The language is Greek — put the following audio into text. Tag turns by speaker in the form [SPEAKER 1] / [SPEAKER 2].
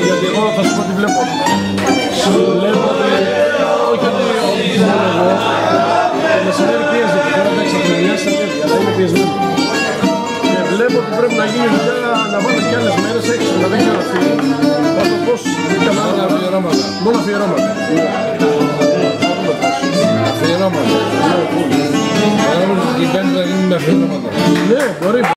[SPEAKER 1] Γιατί εγώ θα σου πω τι βλέπω. Βλέπω όχι ότι με συνέβη πίεση και τώρα εντάξει από δουλειά στα τέτοια, αλλά είμαι πιεσμένο. Και βλέπω ότι πρέπει να γίνει δουλειά να βάλω κι άλλες μέρες έξω, να δεν ξέρω τι. Θα το πώς, μόνο αφιερώματα. Μόνο αφιερώματα.
[SPEAKER 2] Αφιερώματα. Την Πέμπτη θα γίνει με αφιερώματα.
[SPEAKER 1] Ναι, μπορεί.